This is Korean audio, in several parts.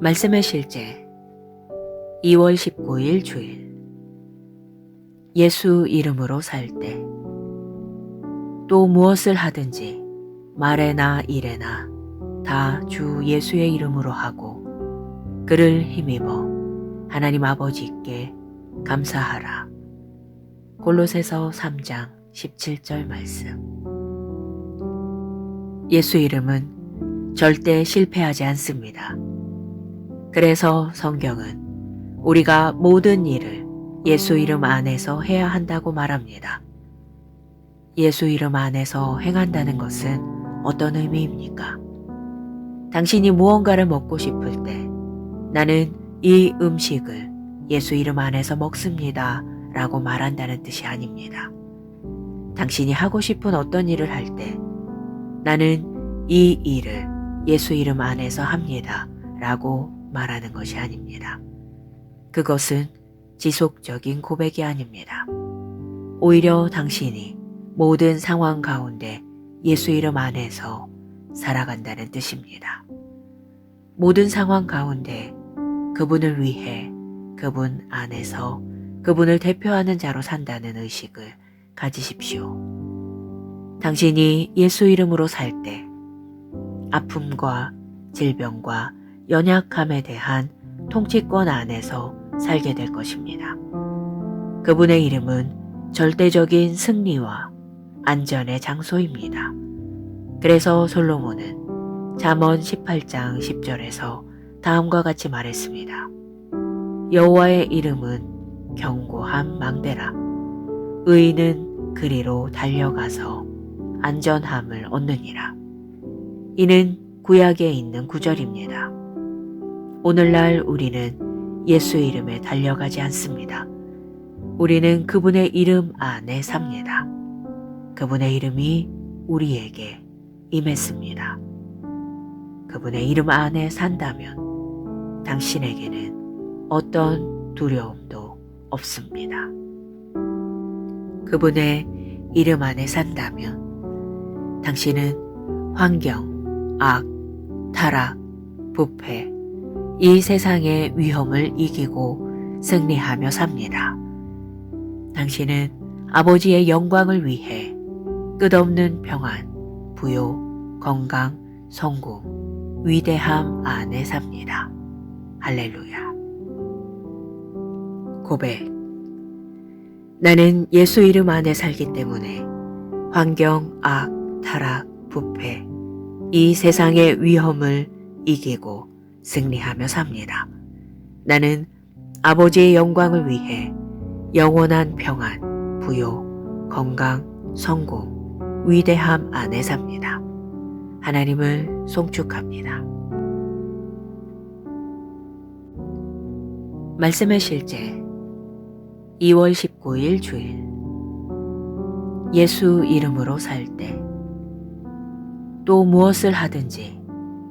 말씀의 실제 2월 19일 주일 예수 이름으로 살 때 또 무엇을 하든지 말에나 일에나 다 주 예수의 이름으로 하고 그를 힘입어 하나님 아버지께 감사하라. 골로새서 3장 17절 말씀. 예수 이름은 절대 실패하지 않습니다. 그래서 성경은 우리가 모든 일을 예수 이름 안에서 해야 한다고 말합니다. 예수 이름 안에서 행한다는 것은 어떤 의미입니까? 당신이 무언가를 먹고 싶을 때 나는 이 음식을 예수 이름 안에서 먹습니다 라고 말한다는 뜻이 아닙니다. 당신이 하고 싶은 어떤 일을 할 때 나는 이 일을 예수 이름 안에서 합니다 라고 말하는 것이 아닙니다. 그것은 지속적인 고백이 아닙니다. 오히려 당신이 모든 상황 가운데 예수 이름 안에서 살아간다는 뜻입니다. 모든 상황 가운데 그분을 위해 그분 안에서 그분을 대표하는 자로 산다는 의식을 가지십시오. 당신이 예수 이름으로 살 때 아픔과 질병과 연약함에 대한 통치권 안에서 살게 될 것입니다. 그분의 이름은 절대적인 승리와 안전의 장소입니다. 그래서 솔로몬은 잠언 18장 10절에서 다음과 같이 말했습니다. 여호와의 이름은 견고한 망대라. 의인은 그리로 달려가서 안전함을 얻느니라. 이는 구약에 있는 구절입니다. 오늘날 우리는 예수 이름에 달려가지 않습니다. 우리는 그분의 이름 안에 삽니다. 그분의 이름이 우리에게 임했습니다. 그분의 이름 안에 산다면 당신에게는 어떤 두려움도 없습니다. 그분의 이름 안에 산다면 당신은 환경, 악, 타락, 부패, 이 세상의 위험을 이기고 승리하며 삽니다. 당신은 아버지의 영광을 위해 끝없는 평안, 부요, 건강, 성공, 위대함 안에 삽니다. 할렐루야. 고백. 나는 예수 이름 안에 살기 때문에 환경, 악, 타락, 부패, 이 세상의 위험을 이기고 승리하며 삽니다. 나는 아버지의 영광을 위해 영원한 평안, 부요, 건강, 성공, 위대함 안에 삽니다. 하나님을 송축합니다. 말씀의 실제 2월 19일 주일 예수 이름으로 살 때 또 무엇을 하든지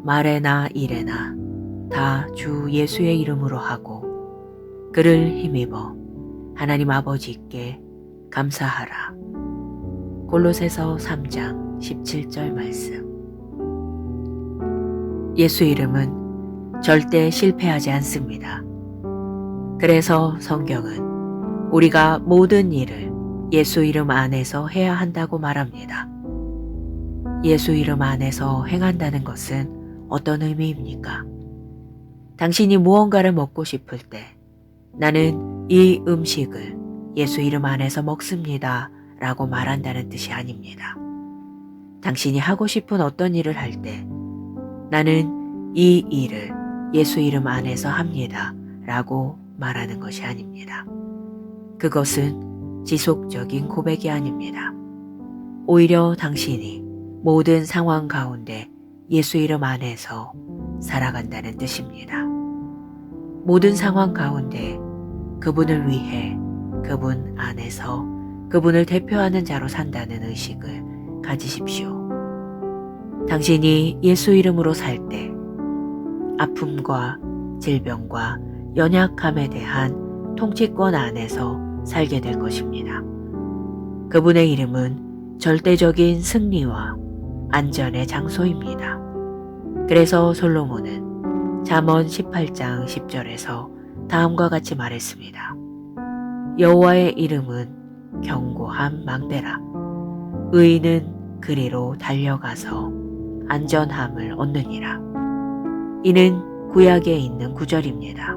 말에나 일에나 다 주 예수의 이름으로 하고 그를 힘입어 하나님 아버지께 감사하라. 골로새서 3장 17절 말씀. 예수 이름은 절대 실패하지 않습니다. 그래서 성경은 우리가 모든 일을 예수 이름 안에서 해야 한다고 말합니다. 예수 이름 안에서 행한다는 것은 어떤 의미입니까? 당신이 무언가를 먹고 싶을 때 나는 이 음식을 예수 이름 안에서 먹습니다 라고 말한다는 뜻이 아닙니다. 당신이 하고 싶은 어떤 일을 할 때 나는 이 일을 예수 이름 안에서 합니다 라고 말하는 것이 아닙니다. 그것은 지속적인 고백이 아닙니다. 오히려 당신이 모든 상황 가운데 예수 이름 안에서 살아간다는 뜻입니다. 모든 상황 가운데 그분을 위해 그분 안에서 그분을 대표하는 자로 산다는 의식을 가지십시오. 당신이 예수 이름으로 살 때 아픔과 질병과 연약함에 대한 통치권 안에서 살게 될 것입니다. 그분의 이름은 절대적인 승리와 안전의 장소입니다. 그래서 솔로몬은 잠언 18장 10절에서 다음과 같이 말했습니다. 여호와의 이름은 견고한 망대라. 의인은 그리로 달려가서 안전함을 얻느니라. 이는 구약에 있는 구절입니다.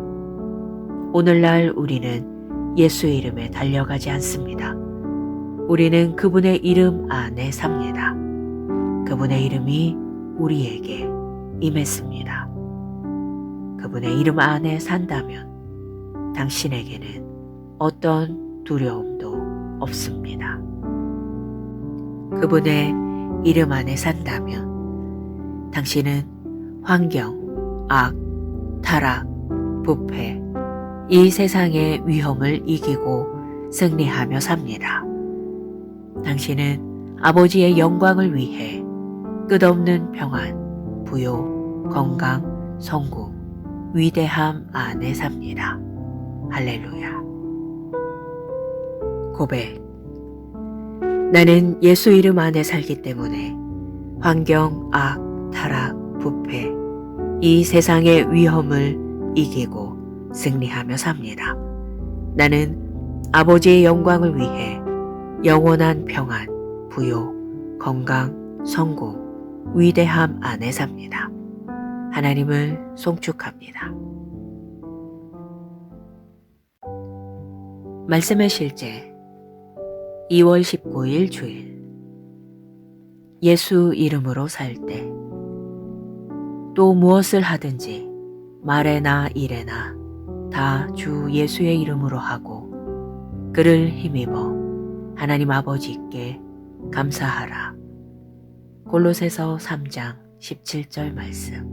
오늘날 우리는 예수 이름에 달려가지 않습니다. 우리는 그분의 이름 안에 삽니다. 그분의 이름이 우리에게 임했습니다. 그분의 이름 안에 산다면 당신에게는 어떤 두려움도 없습니다. 그분의 이름 안에 산다면 당신은 환경, 악, 타락, 부패, 이 세상의 위험을 이기고 승리하며 삽니다. 당신은 아버지의 영광을 위해 끝없는 평안, 부요, 건강, 성공, 위대함 안에 삽니다. 할렐루야. 고백. 나는 예수 이름 안에 살기 때문에 환경, 악, 타락, 부패, 이 세상의 위험을 이기고 승리하며 삽니다. 나는 아버지의 영광을 위해 영원한 평안, 부요, 건강, 성공, 위대함 안에 삽니다. 하나님을 송축합니다. 말씀의 실제 2월 19일 주일. 예수 이름으로 살 때 또 무엇을 하든지 말에나 일에나 다 주 예수의 이름으로 하고 그를 힘입어 하나님 아버지께 감사하라. 골로새서 3장 17절 말씀.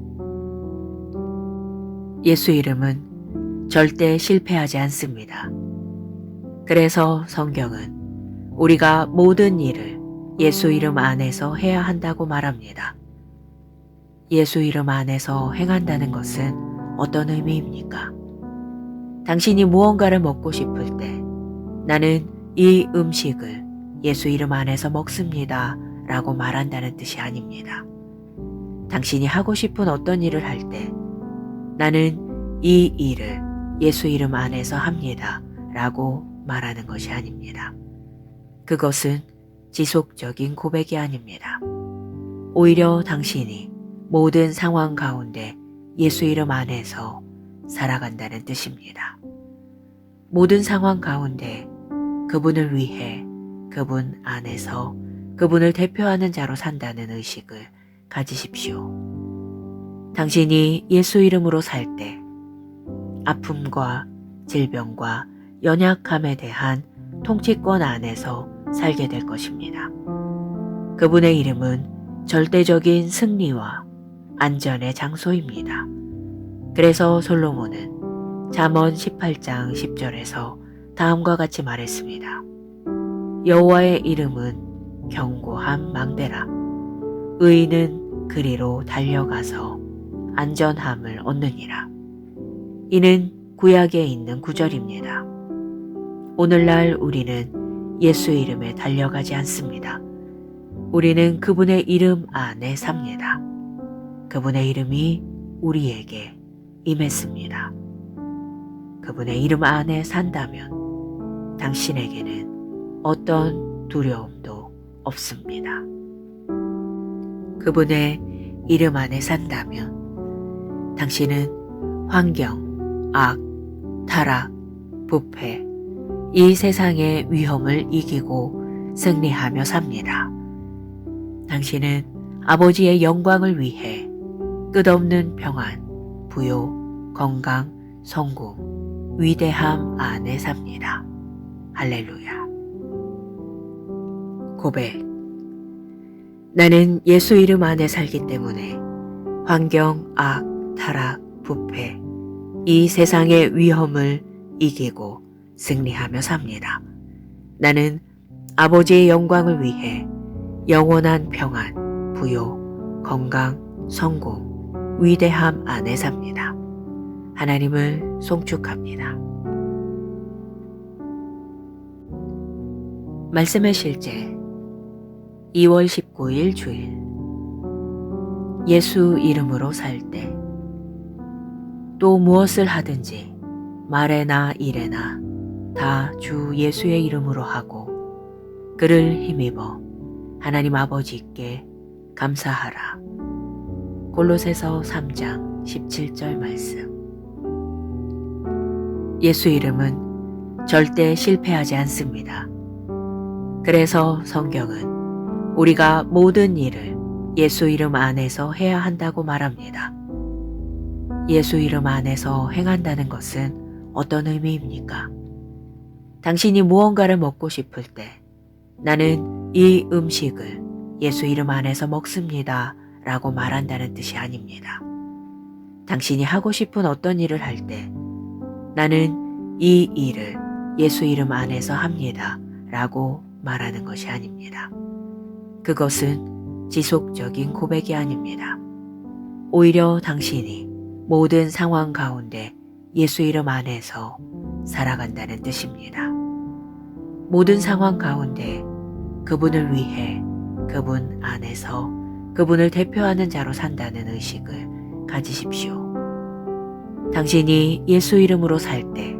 예수 이름은 절대 실패하지 않습니다. 그래서 성경은 우리가 모든 일을 예수 이름 안에서 해야 한다고 말합니다. 예수 이름 안에서 행한다는 것은 어떤 의미입니까? 당신이 무언가를 먹고 싶을 때 나는 이 음식을 예수 이름 안에서 먹습니다 라고 말한다는 뜻이 아닙니다. 당신이 하고 싶은 어떤 일을 할 때 나는 이 일을 예수 이름 안에서 합니다 라고 말하는 것이 아닙니다. 그것은 지속적인 고백이 아닙니다. 오히려 당신이 모든 상황 가운데 예수 이름 안에서 살아간다는 뜻입니다. 모든 상황 가운데 그분을 위해 그분 안에서 그분을 대표하는 자로 산다는 의식을 가지십시오. 당신이 예수 이름으로 살 때 아픔과 질병과 연약함에 대한 통치권 안에서 살게 될 것입니다. 그분의 이름은 절대적인 승리와 안전의 장소입니다. 그래서 솔로몬은 잠언 18장 10절에서 다음과 같이 말했습니다. 여호와의 이름은 견고한 망대라. 의인은 그리로 달려가서 안전함을 얻느니라. 이는 구약에 있는 구절입니다. 오늘날 우리는 예수 이름에 달려가지 않습니다. 우리는 그분의 이름 안에 삽니다. 그분의 이름이 우리에게 임했습니다. 그분의 이름 안에 산다면 당신에게는 어떤 두려움도 없습니다. 그분의 이름 안에 산다면 당신은 환경, 악, 타락, 부패, 이 세상의 위험을 이기고 승리하며 삽니다. 당신은 아버지의 영광을 위해 끝없는 평안, 부요, 건강, 성공, 위대함 안에 삽니다. 할렐루야. 고백. 나는 예수 이름 안에 살기 때문에 환경, 악, 타락, 부패, 이 세상의 위험을 이기고 승리하며 삽니다. 나는 아버지의 영광을 위해 영원한 평안, 부요, 건강, 성공, 위대함 안에 삽니다. 하나님을 송축합니다. 말씀의 실제 2월 19일 주일. 예수 이름으로 살 때 또 무엇을 하든지 말에나 일에나 다 주 예수의 이름으로 하고 그를 힘입어 하나님 아버지께 감사하라. 골로새서 3장 17절 말씀. 예수 이름은 절대 실패하지 않습니다. 그래서 성경은 우리가 모든 일을 예수 이름 안에서 해야 한다고 말합니다. 예수 이름 안에서 행한다는 것은 어떤 의미입니까? 당신이 무언가를 먹고 싶을 때 나는 이 음식을 예수 이름 안에서 먹습니다 라고 말한다는 뜻이 아닙니다. 당신이 하고 싶은 어떤 일을 할 때 나는 이 일을 예수 이름 안에서 합니다 라고 말하는 것이 아닙니다. 그것은 지속적인 고백이 아닙니다. 오히려 당신이 모든 상황 가운데 예수 이름 안에서 살아간다는 뜻입니다. 모든 상황 가운데 그분을 위해 그분 안에서 그분을 대표하는 자로 산다는 의식을 가지십시오. 당신이 예수 이름으로 살 때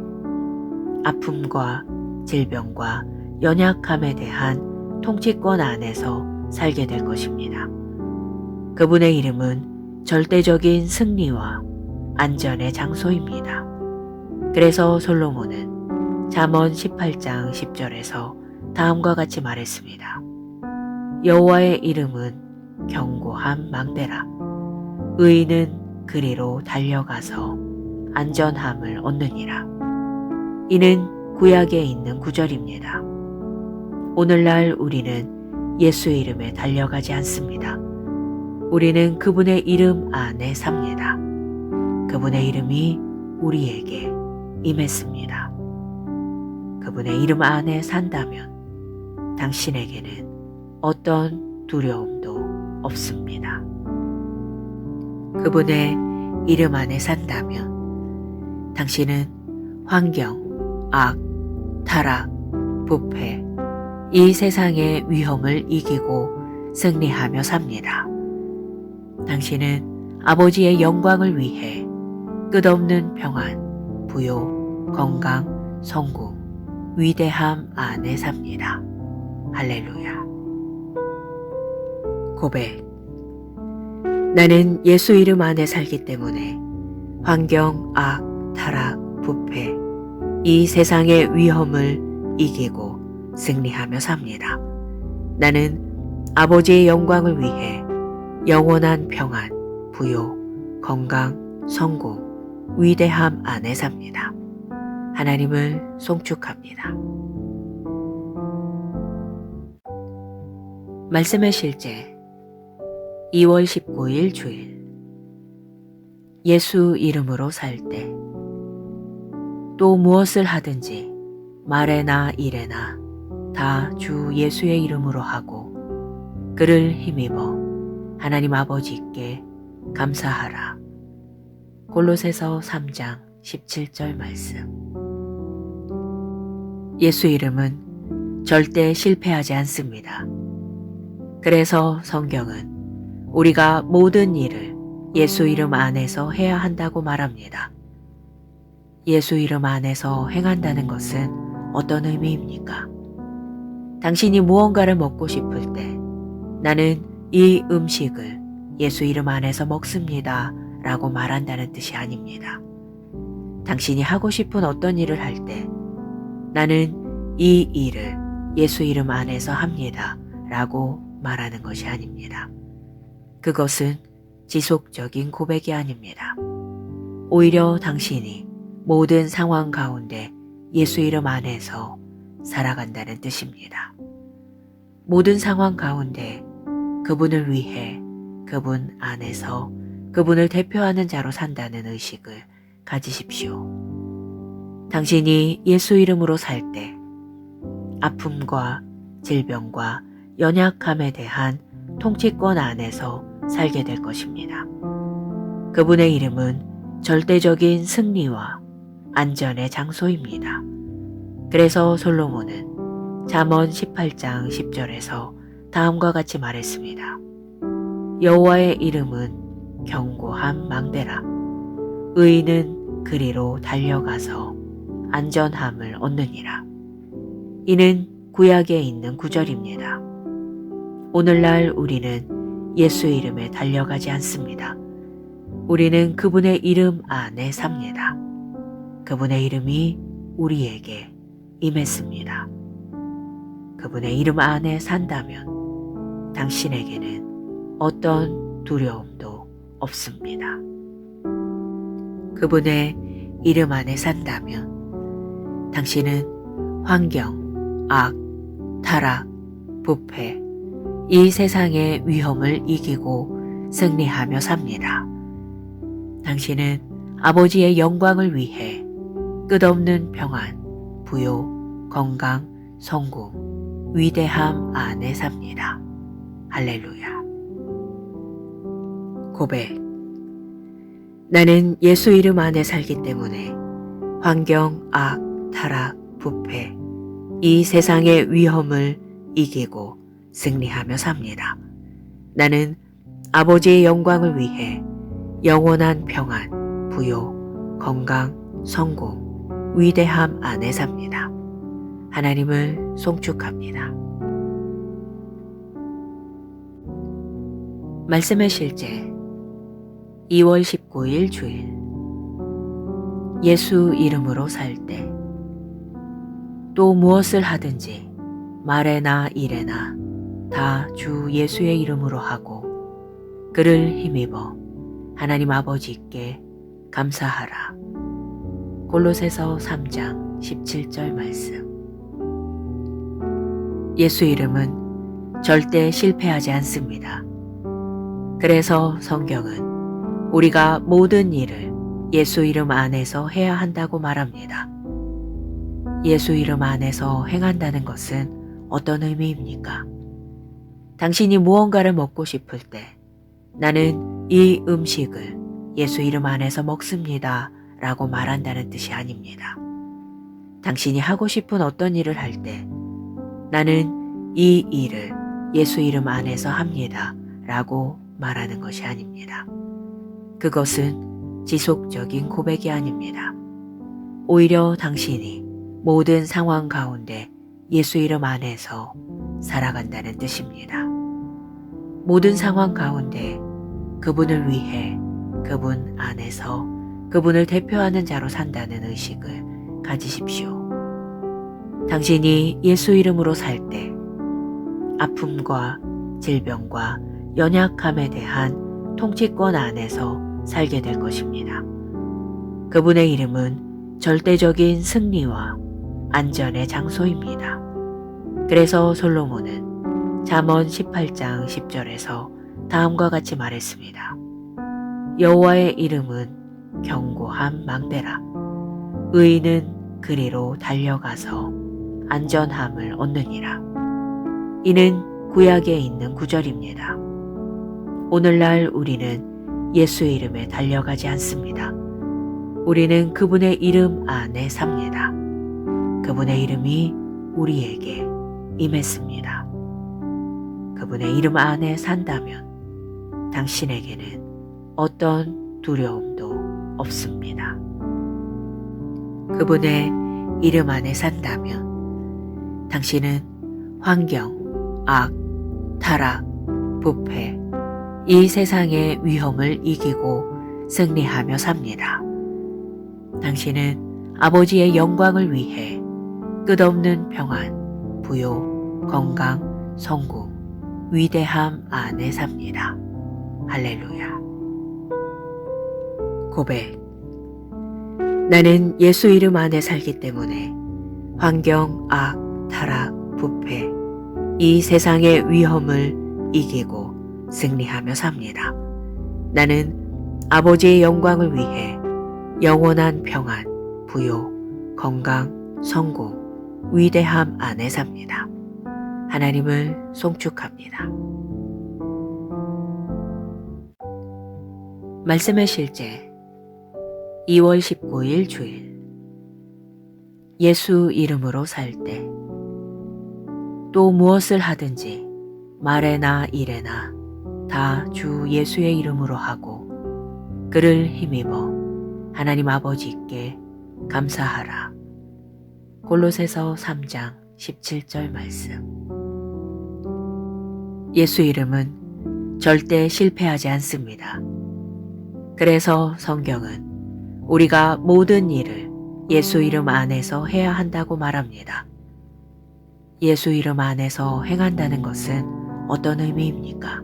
아픔과 질병과 연약함에 대한 통치권 안에서 살게 될 것입니다. 그분의 이름은 절대적인 승리와 안전의 장소입니다. 그래서 솔로몬은 잠언 18장 10절에서 다음과 같이 말했습니다. 여호와의 이름은 견고한 망대라. 의인은 그리로 달려가서 안전함을 얻느니라. 이는 구약에 있는 구절입니다. 오늘날 우리는 예수 이름에 달려가지 않습니다. 우리는 그분의 이름 안에 삽니다. 그분의 이름이 우리에게 임했습니다. 그분의 이름 안에 산다면 당신에게는 어떤 두려움도 없습니다. 그분의 이름 안에 산다면 당신은 환경, 악, 타락, 부패, 이 세상의 위험을 이기고 승리하며 삽니다. 당신은 아버지의 영광을 위해 끝없는 평안, 부요, 건강, 성공, 위대함 안에 삽니다. 할렐루야. 고백. 나는 예수 이름 안에 살기 때문에 환경, 악, 타락, 부패, 이 세상의 위험을 이기고 승리하며 삽니다. 나는 아버지의 영광을 위해 영원한 평안, 부요, 건강, 성공, 위대함 안에 삽니다. 하나님을 송축합니다. 말씀의 실제 2월 19일 주일. 예수 이름으로 살 때 또 무엇을 하든지 말에나 일에나 다 주 예수의 이름으로 하고 그를 힘입어 하나님 아버지께 감사하라. 골로새서 3장 17절 말씀. 예수 이름은 절대 실패하지 않습니다. 그래서 성경은 우리가 모든 일을 예수 이름 안에서 해야 한다고 말합니다. 예수 이름 안에서 행한다는 것은 어떤 의미입니까? 당신이 무언가를 먹고 싶을 때 나는 이 음식을 예수 이름 안에서 먹습니다 라고 말한다는 뜻이 아닙니다. 당신이 하고 싶은 어떤 일을 할 때 나는 이 일을 예수 이름 안에서 합니다 라고 말하는 것이 아닙니다. 그것은 지속적인 고백이 아닙니다. 오히려 당신이 모든 상황 가운데 예수 이름 안에서 살아간다는 뜻입니다. 모든 상황 가운데 그분을 위해 그분 안에서 그분을 대표하는 자로 산다는 의식을 가지십시오. 당신이 예수 이름으로 살 때 아픔과 질병과 연약함에 대한 통치권 안에서 살게 될 것입니다. 그분의 이름은 절대적인 승리와 안전의 장소입니다. 그래서 솔로몬은 잠언 18장 10절에서 다음과 같이 말했습니다. 여호와의 이름은 견고한 망대라. 의인은 그리로 달려가서 안전함을 얻느니라. 이는 구약에 있는 구절입니다. 오늘날 우리는 예수 이름에 달려가지 않습니다. 우리는 그분의 이름 안에 삽니다. 그분의 이름이 우리에게 임했습니다. 그분의 이름 안에 산다면 당신에게는 어떤 두려움도 없습니다. 그분의 이름 안에 산다면 당신은 환경, 악, 타락, 부패, 이 세상의 위험을 이기고 승리하며 삽니다. 당신은 아버지의 영광을 위해 끝없는 평안, 부요, 건강, 성공, 위대함 안에 삽니다. 할렐루야. 고백. 나는 예수 이름 안에 살기 때문에 환경, 악, 타락, 부패, 이 세상의 위험을 이기고 승리하며 삽니다. 나는 아버지의 영광을 위해 영원한 평안, 부요, 건강, 성공, 위대함 안에 삽니다. 하나님을 송축합니다. 말씀의 실제 2월 19일 주일. 예수 이름으로 살 때 또 무엇을 하든지 말에나 일에나 다 주 예수의 이름으로 하고 그를 힘입어 하나님 아버지께 감사하라. 골로새서 3장 17절 말씀. 예수 이름은 절대 실패하지 않습니다. 그래서 성경은 우리가 모든 일을 예수 이름 안에서 해야 한다고 말합니다. 예수 이름 안에서 행한다는 것은 어떤 의미입니까? 당신이 무언가를 먹고 싶을 때 나는 이 음식을 예수 이름 안에서 먹습니다 라고 말한다는 뜻이 아닙니다. 당신이 하고 싶은 어떤 일을 할 때 나는 이 일을 예수 이름 안에서 합니다 라고 말하는 것이 아닙니다. 그것은 지속적인 고백이 아닙니다. 오히려 당신이 모든 상황 가운데 예수 이름 안에서 살아간다는 뜻입니다. 모든 상황 가운데 그분을 위해 그분 안에서 그분을 대표하는 자로 산다는 의식을 가지십시오. 당신이 예수 이름으로 살 때 아픔과 질병과 연약함에 대한 통치권 안에서 살게 될 것입니다. 그분의 이름은 절대적인 승리와 안전의 장소입니다. 그래서 솔로몬은 잠언 18장 10절에서 다음과 같이 말했습니다. 여호와의 이름은 견고한 망대라. 의인은 그리로 달려가서 안전함을 얻느니라. 이는 구약에 있는 구절입니다. 오늘날 우리는 예수 이름에 달려가지 않습니다. 우리는 그분의 이름 안에 삽니다. 그분의 이름이 우리에게 임했습니다. 그분의 이름 안에 산다면 당신에게는 어떤 두려움도 없습니다. 그분의 이름 안에 산다면 당신은 환경, 악, 타락, 부패, 이 세상의 위험을 이기고 승리하며 삽니다. 당신은 아버지의 영광을 위해 끝없는 평안, 부요, 건강, 성공, 위대함 안에 삽니다. 할렐루야. 고백. 나는 예수 이름 안에 살기 때문에 환경, 악, 타락, 부패, 이 세상의 위험을 이기고 승리하며 삽니다. 나는 아버지의 영광을 위해 영원한 평안, 부요, 건강, 성공, 위대함 안에 삽니다. 하나님을 송축합니다. 말씀의 실제 2월 19일 주일. 예수 이름으로 살 때 또 무엇을 하든지 말에나 일에나 다 주 예수의 이름으로 하고 그를 힘입어 하나님 아버지께 감사하라. 골로새서 3장 17절 말씀. 예수 이름은 절대 실패하지 않습니다. 그래서 성경은 우리가 모든 일을 예수 이름 안에서 해야 한다고 말합니다. 예수 이름 안에서 행한다는 것은 어떤 의미입니까?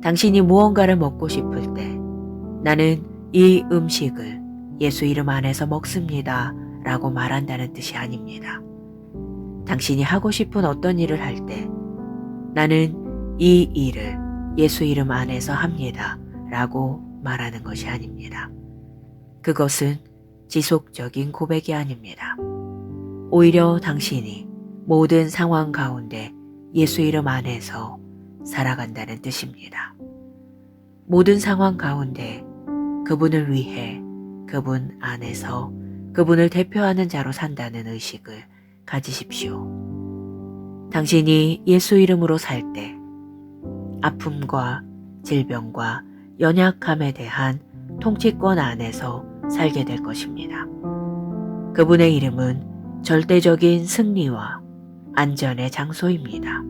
당신이 무언가를 먹고 싶을 때 나는 이 음식을 예수 이름 안에서 먹습니다 라고 말한다는 뜻이 아닙니다. 당신이 하고 싶은 어떤 일을 할 때 나는 이 일을 예수 이름 안에서 합니다 라고 말하는 것이 아닙니다. 그것은 지속적인 고백이 아닙니다. 오히려 당신이 모든 상황 가운데 예수 이름 안에서 살아간다는 뜻입니다. 모든 상황 가운데 그분을 위해 그분 안에서 그분을 대표하는 자로 산다는 의식을 가지십시오. 당신이 예수 이름으로 살 때 아픔과 질병과 연약함에 대한 통치권 안에서 살게 될 것입니다. 그분의 이름은 절대적인 승리와 안전의 장소입니다.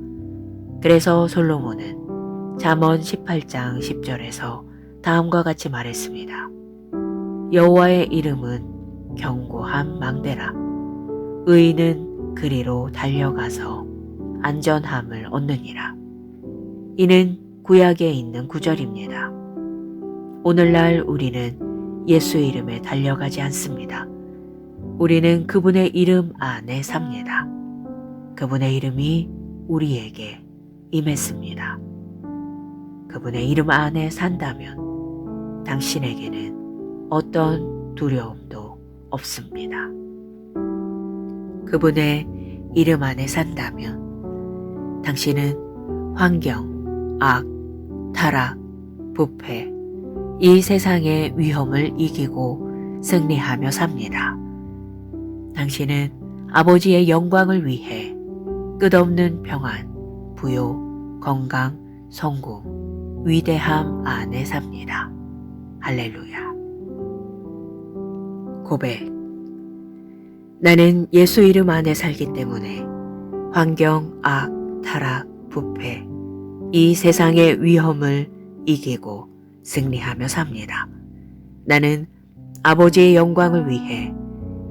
그래서 솔로몬은 잠언 18장 10절에서 다음과 같이 말했습니다. 여호와의 이름은 견고한 망대라. 의인은 그리로 달려가서 안전함을 얻느니라. 이는 구약에 있는 구절입니다. 오늘날 우리는 예수 이름에 달려가지 않습니다. 우리는 그분의 이름 안에 삽니다. 그분의 이름이 우리에게 임했습니다. 그분의 이름 안에 산다면 당신에게는 어떤 두려움도 없습니다. 그분의 이름 안에 산다면 당신은 환경, 악, 타락, 부패, 이 세상의 위험을 이기고 승리하며 삽니다. 당신은 아버지의 영광을 위해 끝없는 평안, 부요, 건강, 성공, 위대함 안에 삽니다. 할렐루야. 고백. 나는 예수 이름 안에 살기 때문에 환경, 악, 타락, 부패, 이 세상의 위험을 이기고 승리하며 삽니다. 나는 아버지의 영광을 위해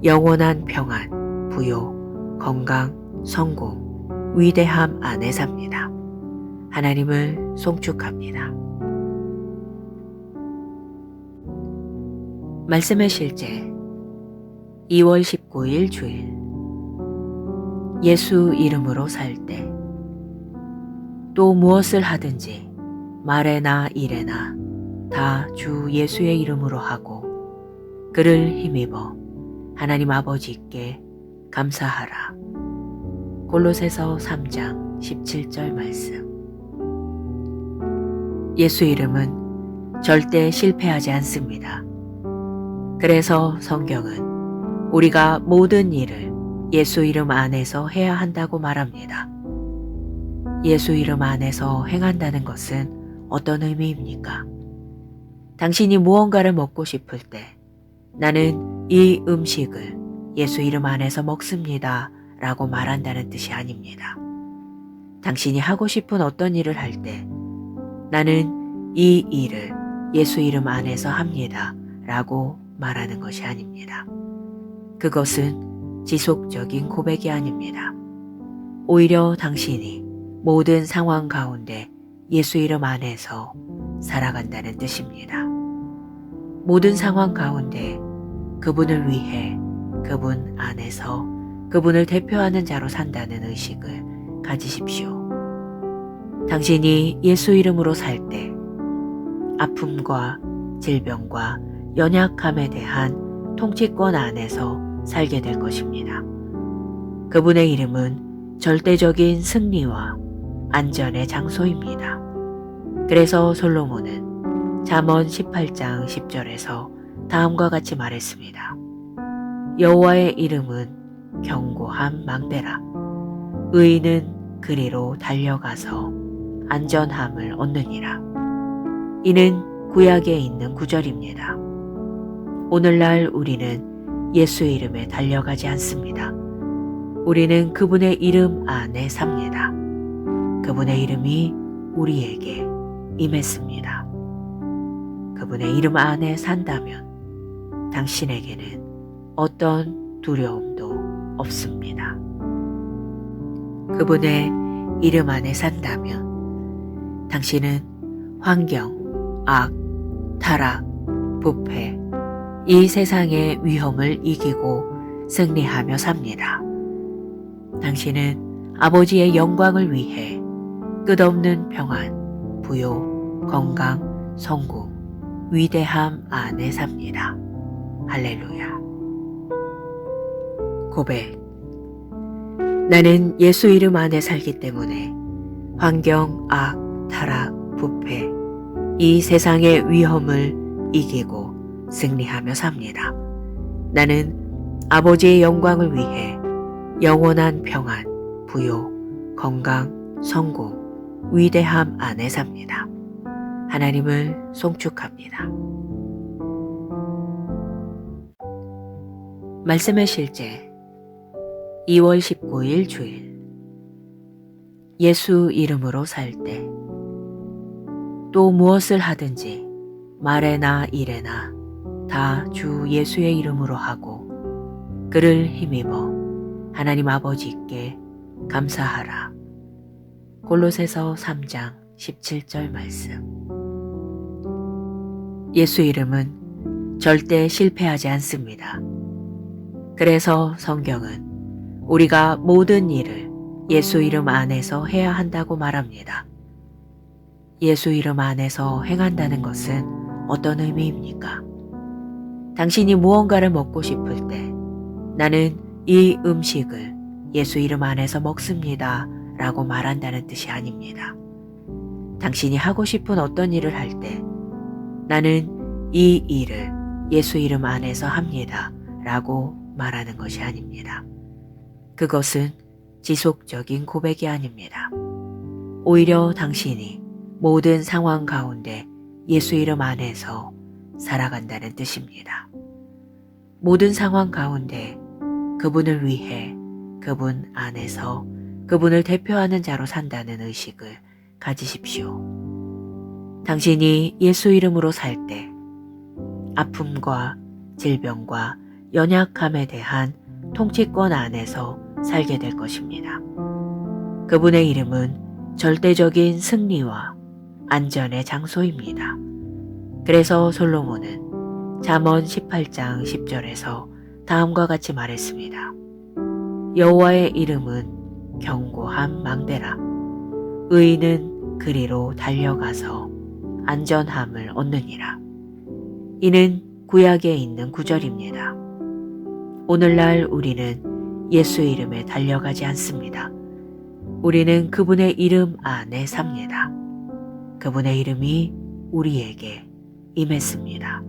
영원한 평안, 부요, 건강, 성공, 위대함 안에 삽니다. 하나님을 송축합니다. 말씀의 실제 2월 19일 주일. 예수 이름으로 살 때 또 무엇을 하든지 말에나 일에나 다 주 예수의 이름으로 하고 그를 힘입어 하나님 아버지께 감사하라. 골로새서 3장 17절 말씀. 예수 이름은 절대 실패하지 않습니다. 그래서 성경은 우리가 모든 일을 예수 이름 안에서 해야 한다고 말합니다. 예수 이름 안에서 행한다는 것은 어떤 의미입니까? 당신이 무언가를 먹고 싶을 때 나는 이 음식을 예수 이름 안에서 먹습니다 라고 말한다는 뜻이 아닙니다. 당신이 하고 싶은 어떤 일을 할 때 나는 이 일을 예수 이름 안에서 합니다 라고 말하는 것이 아닙니다. 그것은 지속적인 고백이 아닙니다. 오히려 당신이 모든 상황 가운데 예수 이름 안에서 살아간다는 뜻입니다. 모든 상황 가운데 그분을 위해 그분 안에서 그분을 대표하는 자로 산다는 의식을 가지십시오. 당신이 예수 이름으로 살 때 아픔과 질병과 연약함에 대한 통치권 안에서 살게 될 것입니다. 그분의 이름은 절대적인 승리와 안전의 장소입니다. 그래서 솔로몬은 잠언 18장 10절에서 다음과 같이 말했습니다. 여호와의 이름은 견고한 망대라. 의인은 그리로 달려가서 안전함을 얻느니라. 이는 구약에 있는 구절입니다. 오늘날 우리는 예수의 이름에 달려가지 않습니다. 우리는 그분의 이름 안에 삽니다. 그분의 이름이 우리에게 임했습니다. 그분의 이름 안에 산다면 당신에게는 어떤 두려움도 없습니다. 그분의 이름 안에 산다면 당신은 환경, 악, 타락, 부패, 이 세상의 위험을 이기고 승리하며 삽니다. 당신은 아버지의 영광을 위해 끝없는 평안, 부요, 건강, 성공, 위대함 안에 삽니다. 할렐루야. 고백. 나는 예수 이름 안에 살기 때문에 환경, 악, 타락, 부패, 이 세상의 위험을 이기고 승리하며 삽니다. 나는 아버지의 영광을 위해 영원한 평안, 부요, 건강, 성공, 위대함 안에 삽니다. 하나님을 송축합니다. 말씀의 실제 2월 19일 주일. 예수 이름으로 살 때 또 무엇을 하든지 말에나 일에나 다 주 예수의 이름으로 하고 그를 힘입어 하나님 아버지께 감사하라. 골로새서 3장 17절 말씀. 예수 이름은 절대 실패하지 않습니다. 그래서 성경은 우리가 모든 일을 예수 이름 안에서 해야 한다고 말합니다. 예수 이름 안에서 행한다는 것은 어떤 의미입니까? 당신이 무언가를 먹고 싶을 때 나는 이 음식을 예수 이름 안에서 먹습니다 라고 말한다는 뜻이 아닙니다. 당신이 하고 싶은 어떤 일을 할 때 나는 이 일을 예수 이름 안에서 합니다 라고 말하는 것이 아닙니다. 그것은 지속적인 고백이 아닙니다. 오히려 당신이 모든 상황 가운데 예수 이름 안에서 살아간다는 뜻입니다. 모든 상황 가운데 그분을 위해 그분 안에서 그분을 대표하는 자로 산다는 의식을 가지십시오. 당신이 예수 이름으로 살 때 아픔과 질병과 연약함에 대한 통치권 안에서 살게 될 것입니다. 그분의 이름은 절대적인 승리와 안전의 장소입니다. 그래서 솔로몬은 잠언 18장 10절에서 다음과 같이 말했습니다. 여호와의 이름은 견고한 망대라. 의인은 그리로 달려가서 안전함을 얻느니라. 이는 구약에 있는 구절입니다. 오늘날 우리는 예수 이름에 달려가지 않습니다. 우리는 그분의 이름 안에 삽니다. 그분의 이름이 우리에게 임했습니다.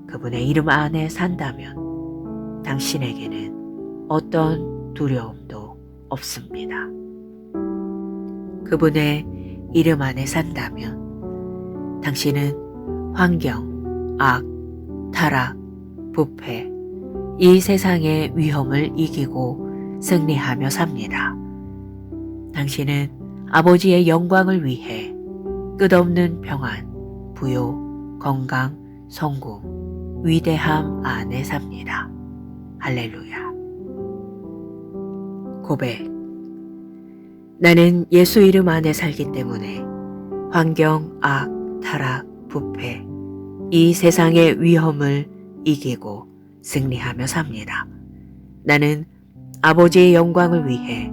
그분의 이름 안에 산다면 당신에게는 어떤 두려움도 없습니다. 그분의 이름 안에 산다면 당신은 환경, 악, 타락, 부패, 이 세상의 위험을 이기고 승리하며 삽니다. 당신은 아버지의 영광을 위해 끝없는 평안, 부요, 건강, 성공, 위대함 안에 삽니다. 할렐루야. 고백. 나는 예수 이름 안에 살기 때문에 환경, 악, 타락, 부패, 이 세상의 위험을 이기고 승리하며 삽니다. 나는 아버지의 영광을 위해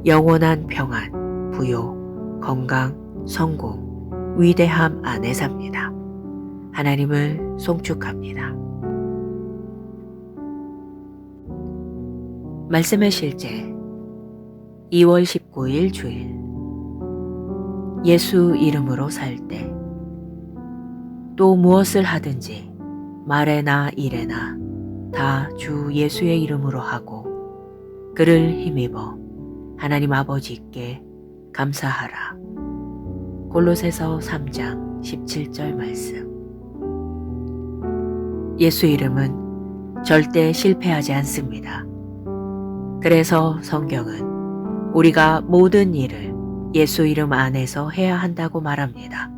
영원한 평안, 부요, 건강, 성공, 위대함 안에 삽니다. 하나님을 송축합니다. 말씀의 실제 2월 19일 주일. 예수 이름으로 살 때 또 무엇을 하든지 말에나 일에나 다 주 예수의 이름으로 하고 그를 힘입어 하나님 아버지께 감사하라. 골로새서 3장 17절 말씀. 예수 이름은 절대 실패하지 않습니다. 그래서 성경은 우리가 모든 일을 예수 이름 안에서 해야 한다고 말합니다.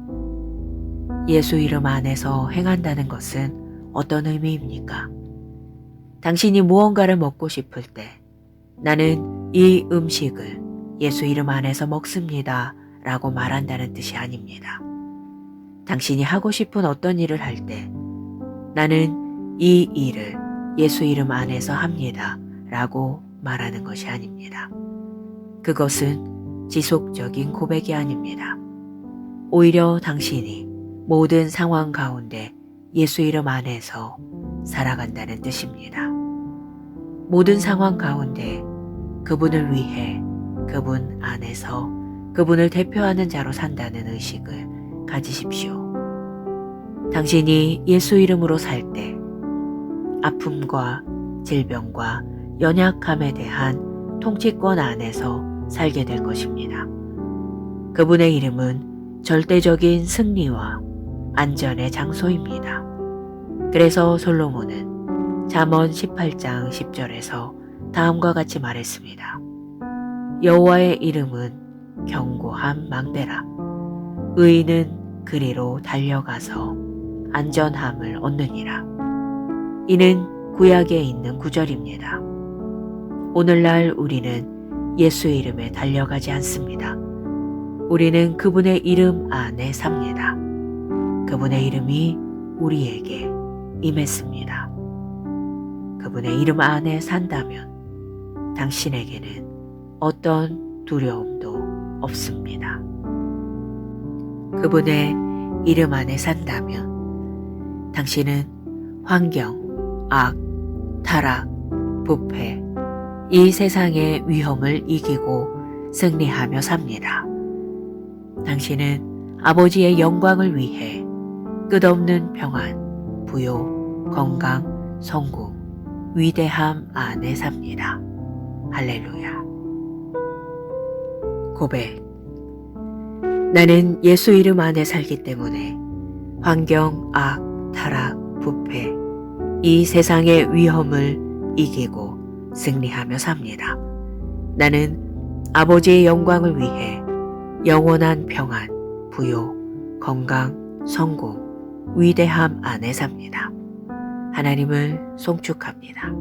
예수 이름 안에서 행한다는 것은 어떤 의미입니까? 당신이 무언가를 먹고 싶을 때 나는 이 음식을 예수 이름 안에서 먹습니다 라고 말한다는 뜻이 아닙니다. 당신이 하고 싶은 어떤 일을 할 때 나는 이 일을 예수 이름 안에서 합니다 라고 말하는 것이 아닙니다. 그것은 지속적인 고백이 아닙니다. 오히려 당신이 모든 상황 가운데 예수 이름 안에서 살아간다는 뜻입니다. 모든 상황 가운데 그분을 위해 그분 안에서 그분을 대표하는 자로 산다는 의식을 가지십시오. 당신이 예수 이름으로 살 때 아픔과 질병과 연약함에 대한 통치권 안에서 살게 될 것입니다. 그분의 이름은 절대적인 승리와 안전의 장소입니다. 그래서 솔로몬은 잠언 18장 10절에서 다음과 같이 말했습니다. 여호와의 이름은 견고한 망대라. 의인은 그리로 달려가서 안전함을 얻느니라. 이는 구약에 있는 구절입니다. 오늘날 우리는 예수 이름에 달려가지 않습니다. 우리는 그분의 이름 안에 삽니다. 그분의 이름이 우리에게 임했습니다. 그분의 이름 안에 산다면 당신에게는 어떤 두려움도 없습니다. 그분의 이름 안에 산다면 당신은 환경, 악, 타락, 부패, 이 세상의 위험을 이기고 승리하며 삽니다. 당신은 아버지의 영광을 위해 끝없는 평안, 부요, 건강, 성공, 위대함 안에 삽니다. 할렐루야. 고백. 나는 예수 이름 안에 살기 때문에 환경, 악, 타락, 부패, 이 세상의 위험을 이기고 승리하며 삽니다. 나는 아버지의 영광을 위해 영원한 평안, 부요, 건강, 성공, 위대함 안에 삽니다. 하나님을 송축합니다.